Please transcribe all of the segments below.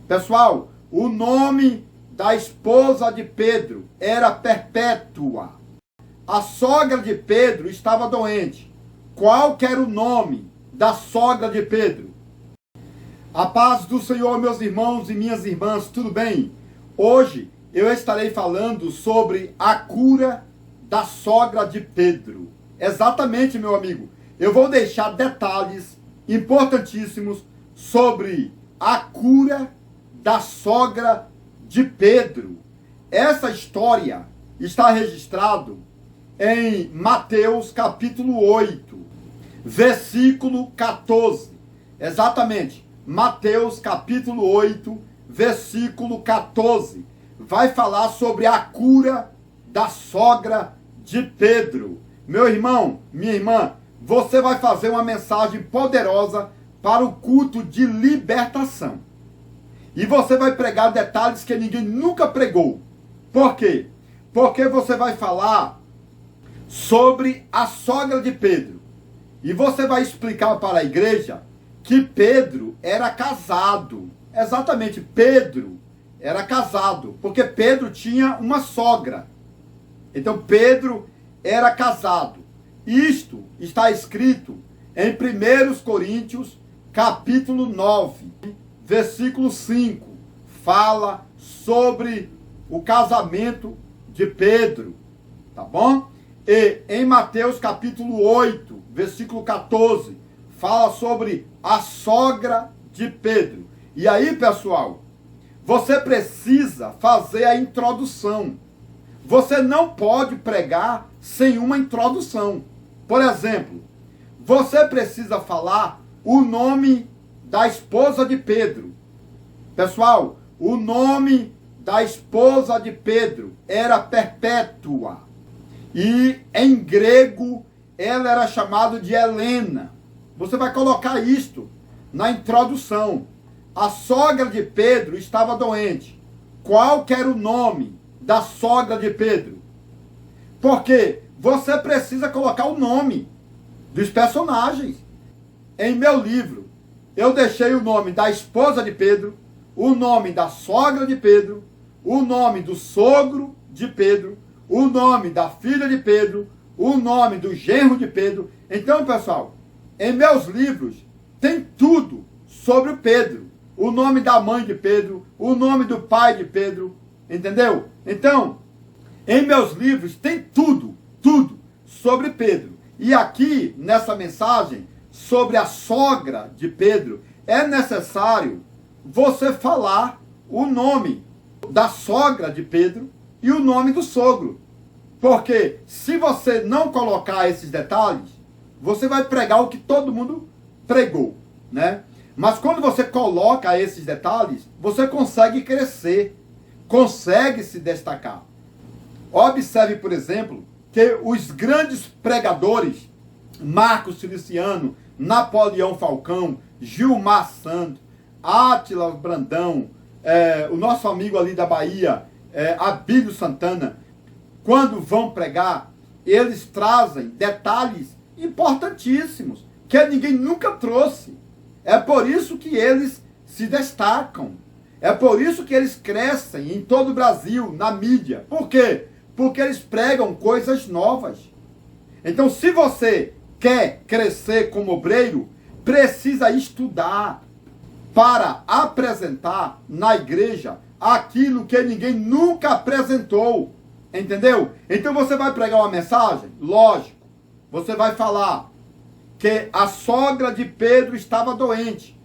Pessoal, o nome da esposa de Pedro era Perpétua. A sogra de Pedro estava doente. Qual que era o nome da sogra de Pedro? A paz do Senhor, meus irmãos e minhas irmãs, tudo bem? Hoje eu estarei falando sobre a cura da sogra de Pedro. Exatamente, meu amigo. Eu vou deixar detalhes importantíssimos sobre a cura da sogra de Pedro. Essa história está registrada em Mateus capítulo 8, versículo 14. Exatamente, Mateus capítulo 8, versículo 14. Vai falar sobre a cura da sogra de Pedro. Meu irmão, minha irmã, você vai fazer uma mensagem poderosa para o culto de libertação. E você vai pregar detalhes que ninguém nunca pregou. Por quê? Porque você vai falar sobre a sogra de Pedro. E você vai explicar para a igreja que Pedro era casado. Exatamente, Pedro era casado. Porque Pedro tinha uma sogra. Então Pedro era casado. Isto está escrito em 1 Coríntios capítulo 9, versículo 5. Fala sobre o casamento de Pedro. Tá bom? E em Mateus capítulo 8, versículo 14, fala sobre a sogra de Pedro. E aí, pessoal, você precisa fazer a introdução. Você não pode pregar sem uma introdução. Por exemplo, você precisa falar o nome da esposa de Pedro. Pessoal, o nome da esposa de Pedro era Perpétua. E em grego ela era chamada de Helena. Você vai colocar isto na introdução. A sogra de Pedro estava doente. Qual que era o nome da sogra de Pedro? Porque você precisa colocar o nome dos personagens. Em meu livro, eu deixei o nome da esposa de Pedro, o nome da sogra de Pedro, o nome do sogro de Pedro, o nome da filha de Pedro, o nome do genro de Pedro. Então, pessoal, em meus livros tem tudo sobre o Pedro. O nome da mãe de Pedro, o nome do pai de Pedro, entendeu? Então, em meus livros tem tudo sobre Pedro. E aqui, nessa mensagem, sobre a sogra de Pedro, é necessário você falar o nome da sogra de Pedro e o nome do sogro. Porque se você não colocar esses detalhes, você vai pregar o que todo mundo pregou, né? Mas quando você coloca esses detalhes, você consegue crescer, consegue se destacar. Observe, por exemplo, que os grandes pregadores, Marcos Ciliciano, Napoleão Falcão, Gilmar Santos, Átila Brandão, o nosso amigo ali da Bahia, Abílio Santana, quando vão pregar, eles trazem detalhes importantíssimos que ninguém nunca trouxe. É por isso que eles se destacam. É por isso que eles crescem em todo o Brasil, na mídia. Por quê? Porque eles pregam coisas novas. Então, se você quer crescer como obreiro, precisa estudar para apresentar na igreja aquilo que ninguém nunca apresentou. Entendeu? Então você vai pregar uma mensagem? Lógico. Você vai falar que a sogra de Pedro estava doente,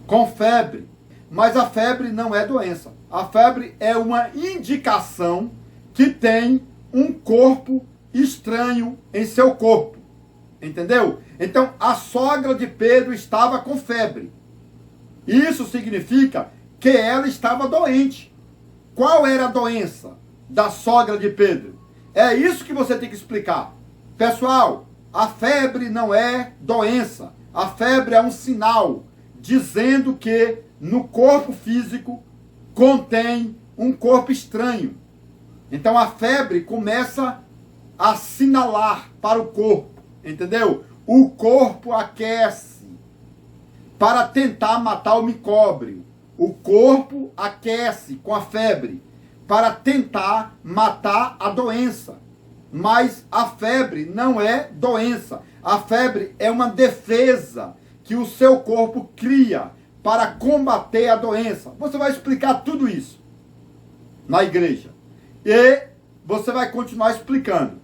com febre. Mas a febre não é doença. A febre é uma indicação que tem um corpo estranho em seu corpo. Entendeu? Então, a sogra de Pedro estava com febre. Isso significa que ela estava doente. Qual era a doença da sogra de Pedro? É isso que você tem que explicar. Pessoal, a febre não é doença. A febre é um sinal dizendo que no corpo físico contém um corpo estranho. Então a febre começa a sinalar para o corpo, entendeu? O corpo aquece para tentar matar o micróbio. O corpo aquece com a febre para tentar matar a doença. Mas a febre não é doença. A febre é uma defesa que o seu corpo cria para combater a doença. Você vai explicar tudo isso na igreja. E você vai continuar explicando.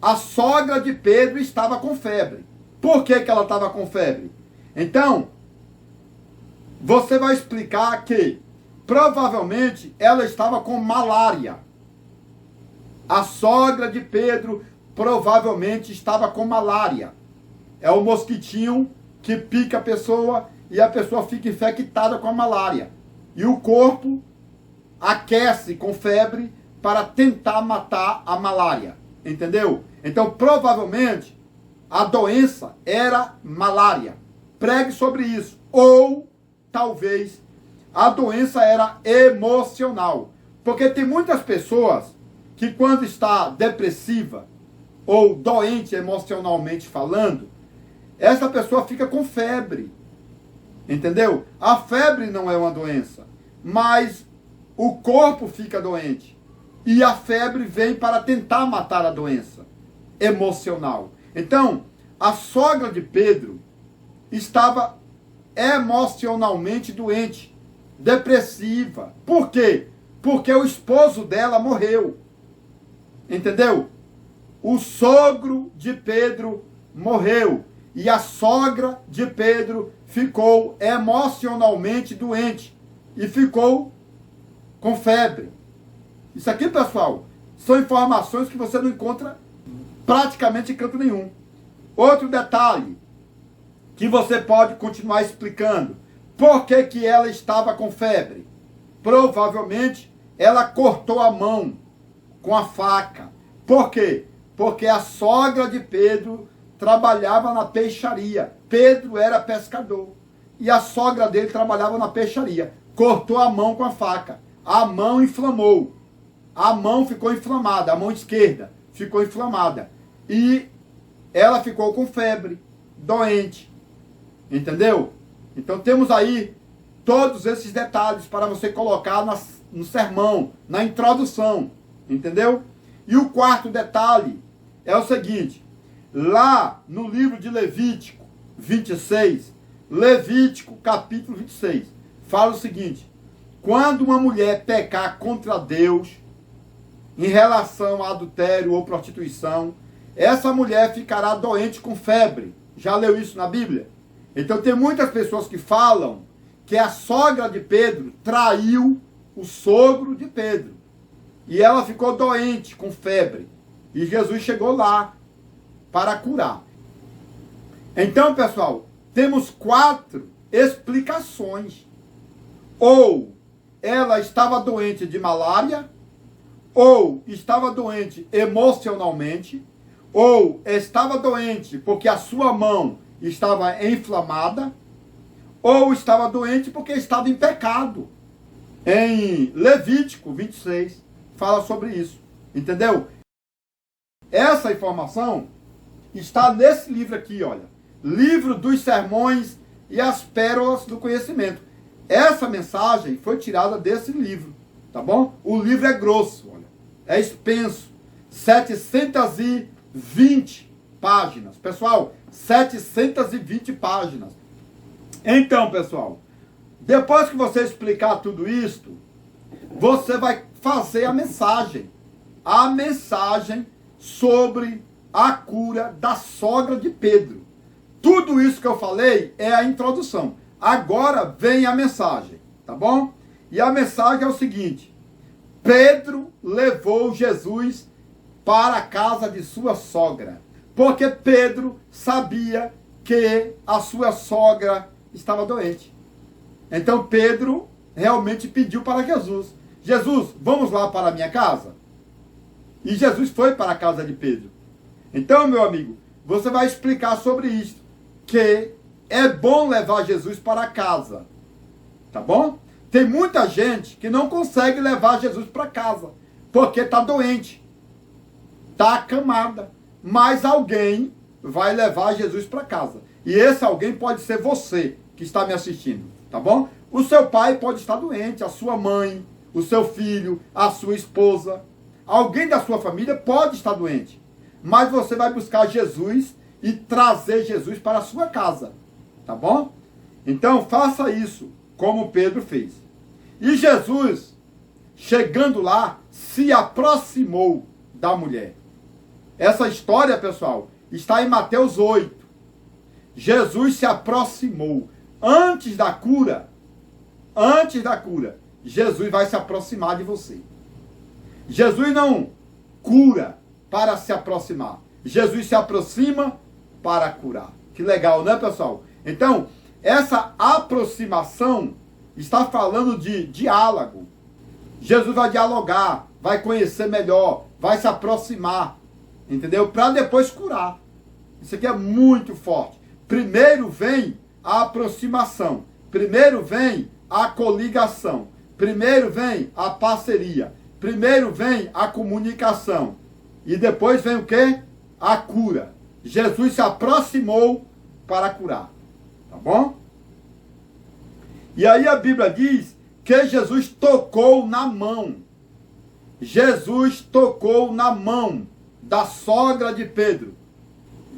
A sogra de Pedro estava com febre. Por que ela estava com febre? Então, você vai explicar que provavelmente ela estava com malária. A sogra de Pedro provavelmente estava com malária. É o mosquitinho que pica a pessoa e a pessoa fica infectada com a malária. E o corpo aquece com febre para tentar matar a malária. Entendeu? Então, provavelmente, a doença era malária. Pregue sobre isso. Ou, talvez, a doença era emocional. Porque tem muitas pessoas que quando está depressiva ou doente emocionalmente falando, essa pessoa fica com febre. Entendeu? A febre não é uma doença, mas o corpo fica doente. E a febre vem para tentar matar a doença emocional. Então, a sogra de Pedro estava emocionalmente doente, depressiva. Por quê? Porque o esposo dela morreu. Entendeu? O sogro de Pedro morreu. E a sogra de Pedro ficou emocionalmente doente. E ficou com febre. Isso aqui, pessoal, são informações que você não encontra praticamente em canto nenhum. Outro detalhe que você pode continuar explicando. Por que ela estava com febre? Provavelmente ela cortou a mão com a faca. Por quê? Porque a sogra de Pedro trabalhava na peixaria. Pedro era pescador. E a sogra dele trabalhava na peixaria. Cortou a mão com a faca. A mão inflamou. A mão ficou inflamada. A mão esquerda ficou inflamada. E ela ficou com febre, doente. Entendeu? Então temos aí todos esses detalhes para você colocar no sermão, na introdução. Entendeu? E o quarto detalhe é o seguinte. Lá no livro de Levítico 26, Levítico capítulo 26, fala o seguinte. Quando uma mulher pecar contra Deus em relação a adultério ou prostituição, essa mulher ficará doente com febre. Já leu isso na Bíblia? Então tem muitas pessoas que falam que a sogra de Pedro traiu o sogro de Pedro. E ela ficou doente com febre. E Jesus chegou lá para curar. Então, pessoal, temos 4 explicações. Ou ela estava doente de malária, ou estava doente emocionalmente, ou estava doente porque a sua mão estava inflamada, ou estava doente porque estava em pecado. Em Levítico 26, fala sobre isso. Entendeu? Essa informação está nesse livro aqui, olha. Livro dos Sermões e as Pérolas do Conhecimento. Essa mensagem foi tirada desse livro, tá bom? O livro é grosso, olha. É extenso. 720 páginas. Pessoal, 720 páginas. Então, pessoal, depois que você explicar tudo isto, você vai fazer a mensagem. A mensagem sobre a cura da sogra de Pedro. Tudo isso que eu falei é a introdução. Agora vem a mensagem, tá bom? E a mensagem é o seguinte. Pedro levou Jesus para a casa de sua sogra. Porque Pedro sabia que a sua sogra estava doente. Então Pedro realmente pediu para Jesus. Jesus, vamos lá para a minha casa? E Jesus foi para a casa de Pedro. Então, meu amigo, você vai explicar sobre isso. Que é bom levar Jesus para casa. Tá bom? Tem muita gente que não consegue levar Jesus para casa. Porque está doente. Está acamada. Mas alguém vai levar Jesus para casa. E esse alguém pode ser você que está me assistindo. Tá bom? O seu pai pode estar doente, a sua mãe, o seu filho, a sua esposa. Alguém da sua família pode estar doente. Mas você vai buscar Jesus e trazer Jesus para a sua casa. Tá bom? Então faça isso, como Pedro fez. E Jesus, chegando lá, se aproximou da mulher. Essa história, pessoal, está em Mateus 8. Jesus se aproximou. Antes da cura, Jesus vai se aproximar de você. Jesus não cura para se aproximar. Jesus se aproxima para curar. Que legal, né, pessoal? Então, essa aproximação está falando de diálogo. Jesus vai dialogar, vai conhecer melhor, vai se aproximar, entendeu? Para depois curar. Isso aqui é muito forte. Primeiro vem a aproximação. Primeiro vem a coligação. Primeiro vem a parceria. Primeiro vem a comunicação. E depois vem o quê? A cura. Jesus se aproximou para curar. Tá bom? E aí a Bíblia diz que Jesus tocou na mão. Jesus tocou na mão da sogra de Pedro.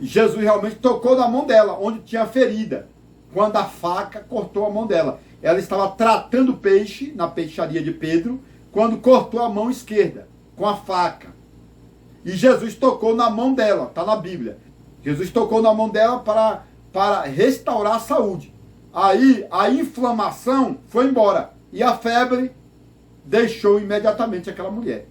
Jesus realmente tocou na mão dela, onde tinha ferida, quando a faca cortou a mão dela. Ela estava tratando peixe na peixaria de Pedro, quando cortou a mão esquerda, com a faca. E Jesus tocou na mão dela, está na Bíblia. Jesus tocou na mão dela para restaurar a saúde. Aí a inflamação foi embora, e a febre deixou imediatamente aquela mulher.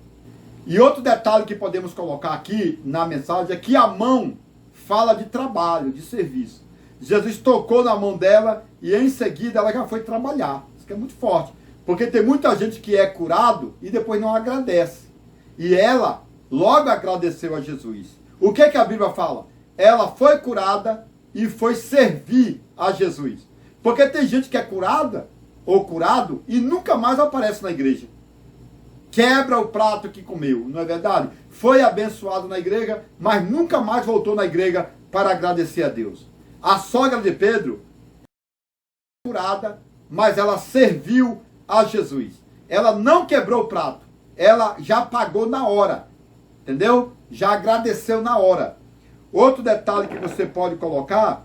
E outro detalhe que podemos colocar aqui na mensagem é que a mão fala de trabalho, de serviço. Jesus tocou na mão dela e em seguida ela já foi trabalhar. Isso que é muito forte. Porque tem muita gente que é curado e depois não agradece. E ela logo agradeceu a Jesus. O que a Bíblia fala? Ela foi curada e foi servir a Jesus. Porque tem gente que é curada ou curado e nunca mais aparece na igreja. Quebra o prato que comeu, não é verdade? Foi abençoado na igreja, mas nunca mais voltou na igreja para agradecer a Deus. A sogra de Pedro, curada, mas ela serviu a Jesus. Ela não quebrou o prato, ela já pagou na hora, entendeu? Já agradeceu na hora. Outro detalhe que você pode colocar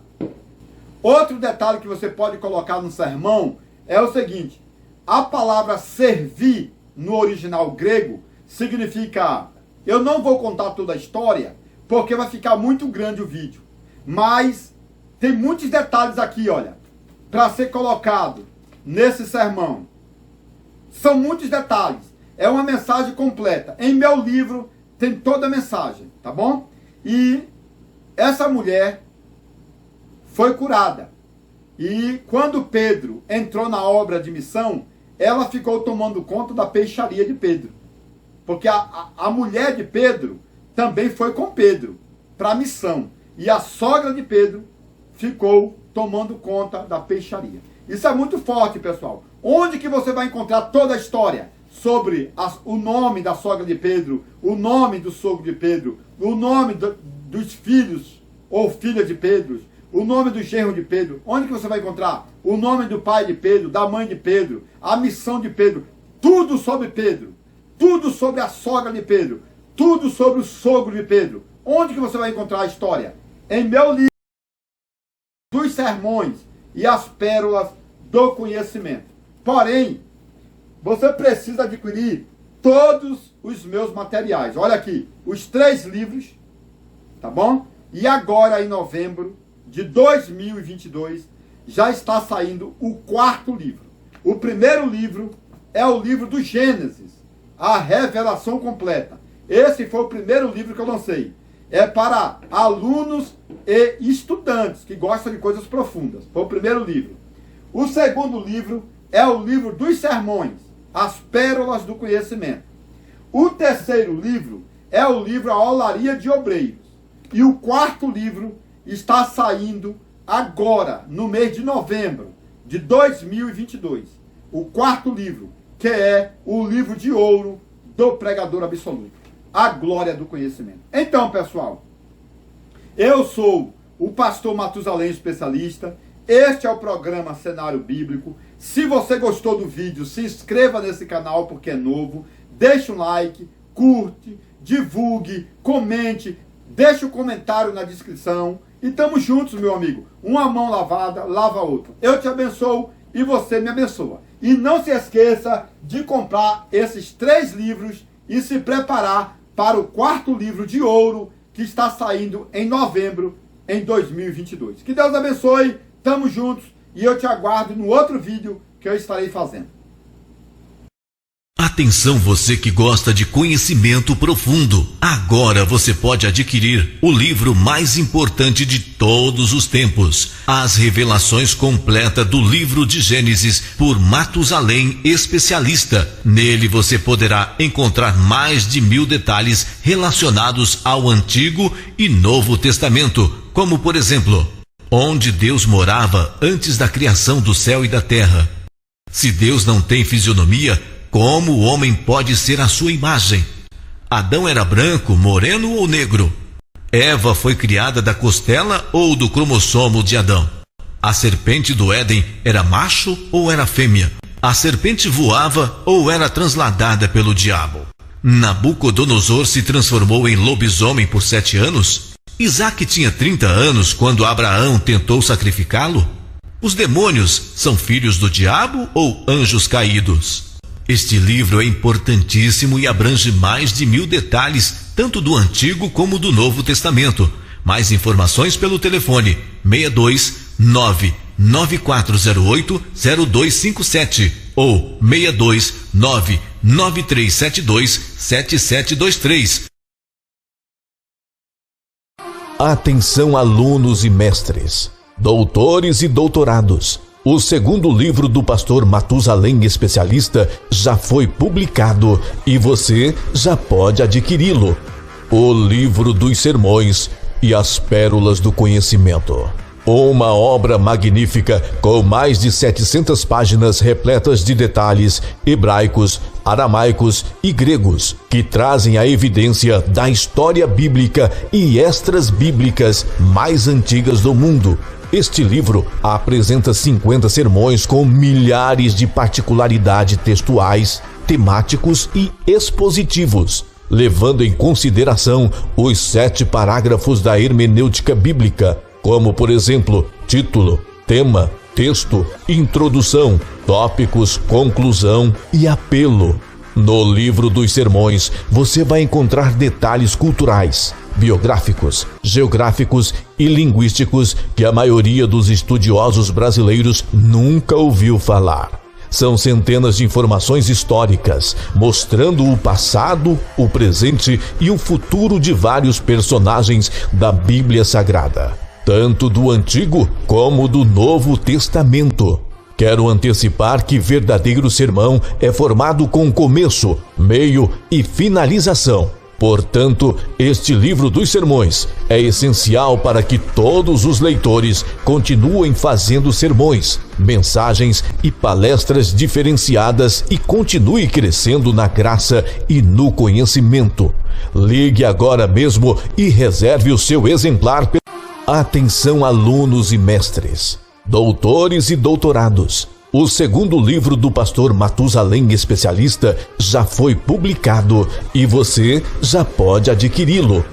no sermão é o seguinte: a palavra servir no original grego significa, eu não vou contar toda a história, porque vai ficar muito grande o vídeo, mas tem muitos detalhes aqui, olha, para ser colocado nesse sermão. São muitos detalhes, é uma mensagem completa. Em meu livro tem toda a mensagem, tá bom? E essa mulher foi curada. E quando Pedro entrou na obra de missão, ela ficou tomando conta da peixaria de Pedro. Porque a mulher de Pedro também foi com Pedro para a missão. E a sogra de Pedro ficou tomando conta da peixaria. Isso é muito forte, pessoal. Onde que você vai encontrar toda a história sobre o nome da sogra de Pedro, o nome do sogro de Pedro, o nome dos filhos ou filha de Pedro, o nome do genro de Pedro? Onde que você vai encontrar? O nome do pai de Pedro, da mãe de Pedro, a missão de Pedro, tudo sobre Pedro, tudo sobre a sogra de Pedro, tudo sobre o sogro de Pedro. Onde que você vai encontrar a história? Em meu livro, dos sermões e as pérolas do conhecimento. Porém, você precisa adquirir todos os meus materiais. Olha aqui, os 3 livros, tá bom? E agora, em novembro de 2022, já está saindo o 4º livro. O primeiro livro é o livro do Gênesis, a revelação completa. Esse foi o primeiro livro que eu lancei. É para alunos e estudantes que gostam de coisas profundas. Foi o primeiro livro. O segundo livro é o livro dos sermões, as pérolas do conhecimento. O terceiro livro é o livro A Olaria de Obreiros. E o 4º livro está saindo agora, no mês de novembro de 2022. O 4º livro, que é o livro de ouro do pregador absoluto, a glória do conhecimento. Então, pessoal, eu sou o pastor Matusalém especialista, Este é o programa Cenário Bíblico. Se você gostou do vídeo, se inscreva nesse canal porque é novo. Deixe um like, curte, divulgue, comente, deixe um comentário na descrição. E tamo juntos, meu amigo. Uma mão lavada, lava a outra. Eu te abençoo e você me abençoa. E não se esqueça de comprar esses 3 livros e se preparar para o 4º livro de ouro que está saindo em novembro em 2022. Que Deus abençoe, tamo juntos e eu te aguardo no outro vídeo que eu estarei fazendo. Atenção, você que gosta de conhecimento profundo. Agora você pode adquirir o livro mais importante de todos os tempos, As Revelações Completa do Livro de Gênesis, por Matusalém Especialista. Nele você poderá encontrar mais de 1000 detalhes relacionados ao Antigo e Novo Testamento, como por exemplo, onde Deus morava antes da criação do céu e da terra. Se Deus não tem fisionomia, como o homem pode ser a sua imagem? Adão era branco, moreno ou negro? Eva foi criada da costela ou do cromossomo de Adão? A serpente do Éden era macho ou era fêmea? A serpente voava ou era transladada pelo diabo? Nabucodonosor se transformou em lobisomem por 7 anos? Isaac tinha 30 anos quando Abraão tentou sacrificá-lo? Os demônios são filhos do diabo ou anjos caídos? Este livro é importantíssimo e abrange mais de 1000 detalhes, tanto do Antigo como do Novo Testamento. Mais informações pelo telefone 62 99408 0257 ou 62 99372 7723. Atenção, alunos e mestres, doutores e doutorados. O 2º livro do pastor Matusalém Especialista já foi publicado e você já pode adquiri-lo. O Livro dos Sermões e as Pérolas do Conhecimento. Uma obra magnífica com mais de 700 páginas repletas de detalhes hebraicos, aramaicos e gregos que trazem a evidência da história bíblica e extras bíblicas mais antigas do mundo. Este livro apresenta 50 sermões com milhares de particularidades textuais, temáticos e expositivos, levando em consideração os 7 parágrafos da hermenêutica bíblica, como por exemplo, título, tema, texto, introdução, tópicos, conclusão e apelo. No Livro dos Sermões, você vai encontrar detalhes culturais, biográficos, geográficos e linguísticos que a maioria dos estudiosos brasileiros nunca ouviu falar. São centenas de informações históricas, mostrando o passado, o presente e o futuro de vários personagens da Bíblia Sagrada, tanto do Antigo como do Novo Testamento. Quero antecipar que verdadeiro sermão é formado com começo, meio e finalização. Portanto, este livro dos sermões é essencial para que todos os leitores continuem fazendo sermões, mensagens e palestras diferenciadas e continue crescendo na graça e no conhecimento. Ligue agora mesmo e reserve o seu exemplar. Atenção, alunos e mestres, doutores e doutorados. O 2º livro do pastor Matusalém Especialista já foi publicado e você já pode adquiri-lo.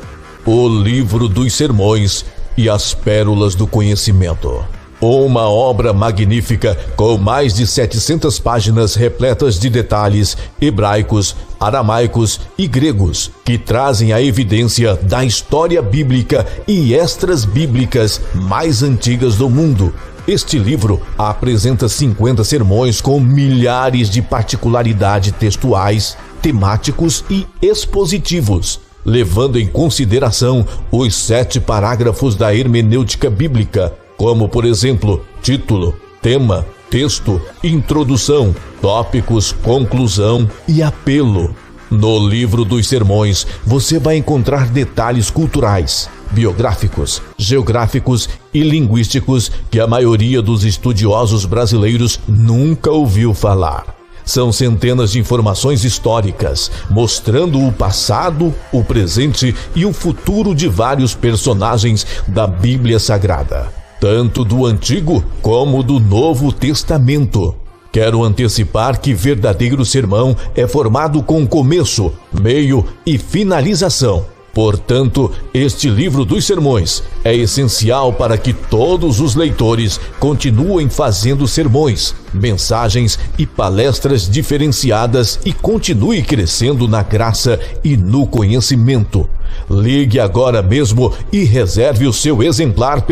O Livro dos Sermões e as Pérolas do Conhecimento. Uma obra magnífica com mais de 700 páginas repletas de detalhes hebraicos, aramaicos e gregos que trazem a evidência da história bíblica e extras bíblicas mais antigas do mundo. Este livro apresenta 50 sermões com milhares de particularidades textuais, temáticos e expositivos, levando em consideração os 7 parágrafos da hermenêutica bíblica, como por exemplo, título, tema, texto, introdução, tópicos, conclusão e apelo. No Livro dos Sermões, você vai encontrar detalhes culturais, biográficos, geográficos e linguísticos que a maioria dos estudiosos brasileiros nunca ouviu falar. São centenas de informações históricas, mostrando o passado, o presente e o futuro de vários personagens da Bíblia Sagrada, tanto do Antigo como do Novo Testamento. Quero antecipar que verdadeiro sermão é formado com começo, meio e finalização. Portanto, este livro dos sermões é essencial para que todos os leitores continuem fazendo sermões, mensagens e palestras diferenciadas e continue crescendo na graça e no conhecimento. Ligue agora mesmo e reserve o seu exemplar.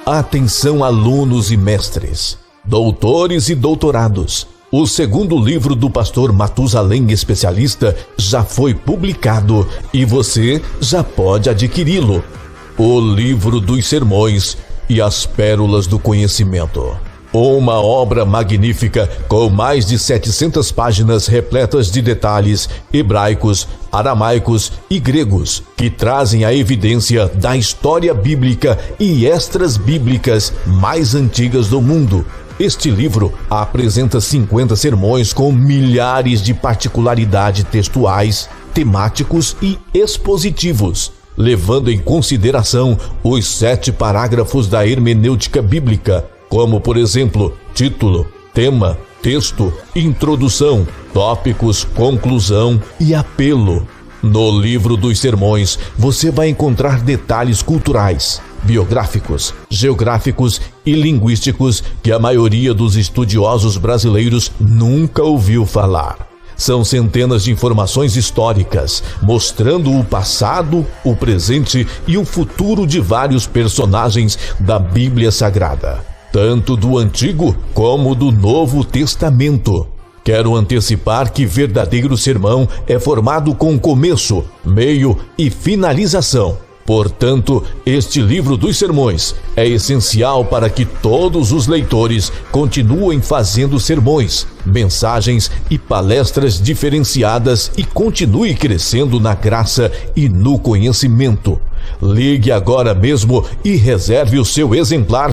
Atenção, alunos e mestres, doutores e doutorados. O segundo livro do pastor Matusalém Especialista já foi publicado e você já pode adquiri-lo. O livro dos sermões e as pérolas do conhecimento. Uma obra magnífica com mais de 700 páginas repletas de detalhes hebraicos, aramaicos e gregos que trazem a evidência da história bíblica e extras bíblicas mais antigas do mundo. Este livro apresenta 50 sermões com milhares de particularidades textuais, temáticos e expositivos, levando em consideração os 7 parágrafos da hermenêutica bíblica, como, por exemplo, título, tema, texto, introdução, tópicos, conclusão e apelo. No livro dos sermões, você vai encontrar detalhes culturais, biográficos, geográficos e linguísticos que a maioria dos estudiosos brasileiros nunca ouviu falar. São centenas de informações históricas, mostrando o passado, o presente e o futuro de vários personagens da Bíblia Sagrada, tanto do Antigo como do Novo Testamento. Quero antecipar que verdadeiro sermão é formado com começo, meio e finalização. Portanto, este livro dos sermões é essencial para que todos os leitores continuem fazendo sermões, mensagens e palestras diferenciadas e continue crescendo na graça e no conhecimento. Ligue agora mesmo e reserve o seu exemplar.